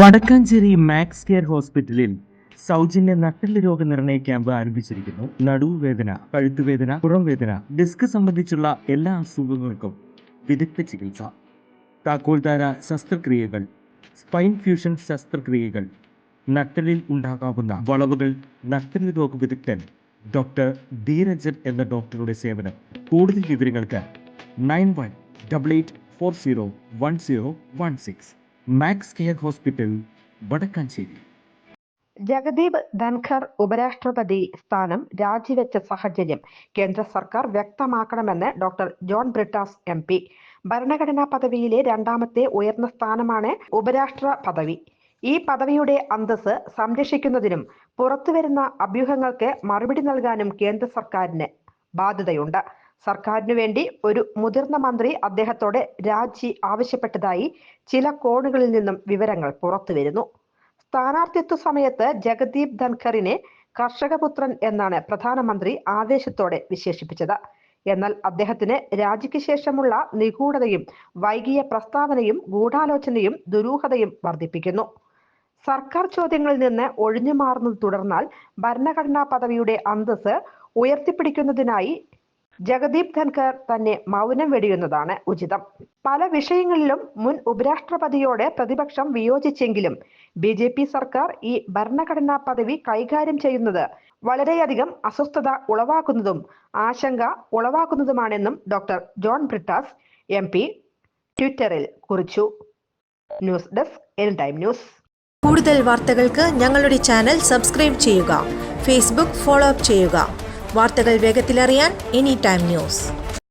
Vadakkanchery max care ഹോസ്പിറ്റലിൽ സൗജന്യ നട്ടെല്ല് രോഗനിർണയ ക്യാമ്പ് ആരംഭിച്ചിരിക്കുന്നു. നടുവേദന, കഴുത്തുവേദന, പുറംവേദന, ഡിസ്ക് സംബന്ധിച്ചുള്ള എല്ലാ അസുഖങ്ങൾക്കും വിദഗ്ധ ചികിത്സ, താക്കോൽദാര ശസ്ത്രക്രിയകൾ, സ്പൈൻ ഫ്യൂഷൻ ശസ്ത്രക്രിയകൾ, നട്ടെല്ലിൽ ഉണ്ടാകാവുന്ന വളവുകൾ, നട്ടെല്ല് രോഗ വിദഗ്ധൻ ഡോക്ടർ ധീരജൻ എന്ന ഡോക്ടറുടെ സേവനം. കൂടുതൽ വിവരങ്ങൾക്ക് 9188401016 Max Care hospital, Vadakkanchery. Jagdeep Dhankhar ഉപരാഷ്ട്രപതി സ്ഥാനം രാജിവെച്ച സാഹചര്യം കേന്ദ്ര സർക്കാർ വ്യക്തമാക്കണമെന്ന് ഡോക്ടർ ജോൺ ബ്രിട്ടാസ് MP. ഭരണഘടനാ പദവിയിലെ രണ്ടാമത്തെ ഉയർന്ന സ്ഥാനമാണ് ഉപരാഷ്ട്ര പദവി. ഈ പദവിയുടെ അന്തസ്സ് സംരക്ഷിക്കുന്നതിനും പുറത്തുവരുന്ന അഭ്യൂഹങ്ങൾക്ക് മറുപടി നൽകാനും കേന്ദ്ര സർക്കാരിന് ബാധ്യതയുണ്ട്. സർക്കാരിനു വേണ്ടി ഒരു മുതിർന്ന മന്ത്രി അദ്ദേഹത്തോട് രാജി ആവശ്യപ്പെട്ടതായി ചില കോണുകളിൽ നിന്നും വിവരങ്ങൾ പുറത്തുവരുന്നു. സ്ഥാനാർത്ഥിത്വ സമയത്ത് ജഗദീപ് ധൻഖറിനെ കർഷകപുത്രൻ എന്നാണ് പ്രധാനമന്ത്രി ആവേശത്തോടെ വിശേഷിപ്പിച്ചത്. എന്നാൽ അദ്ദേഹത്തിന് രാജിക്ക് ശേഷമുള്ള നിഗൂഢതയും വൈകിയ പ്രസ്താവനയും ഗൂഢാലോചനയും ദുരൂഹതയും വർദ്ധിപ്പിക്കുന്നു. സർക്കാർ ചോദ്യങ്ങളിൽ നിന്ന് ഒഴിഞ്ഞു മാറുന്നത് തുടർന്നാൽ ഭരണഘടനാ പദവിയുടെ അന്തസ്സ് ഉയർത്തിപ്പിടിക്കുന്നതിനായി ജഗദീപ് ധൻഖർ തന്നെ മൗനം വെടിയുന്നതാണ് ഉചിതം. പല വിഷയങ്ങളിലും മുൻ ഉപരാഷ്ട്രപതിയോട് പ്രതിപക്ഷം വിയോജിച്ചെങ്കിലും BJP സർക്കാർ ഈ ഭരണഘടനാ പദവി കൈകാര്യം ചെയ്യുന്നത് വളരെയധികം അസ്വസ്ഥത ഉളവാക്കുന്നതും ആശങ്ക ഉളവാക്കുന്നതുമാണെന്നും ഡോക്ടർ ജോൺ ബ്രിട്ടാസ് MP ട്വിറ്ററിൽ കുറിച്ചു. News desk Anytime news. കൂടുതൽ വാർത്തകൾക്ക് ഞങ്ങളുടെ ചാനൽ സബ്സ്ക്രൈബ് ചെയ്യുക. ഫേസ്ബുക്ക് ഫോളോ അപ്പ് ചെയ്യുക. വാർത്തകൾ വേഗത്തിലറിയാൻ Anytime ന്യൂസ്.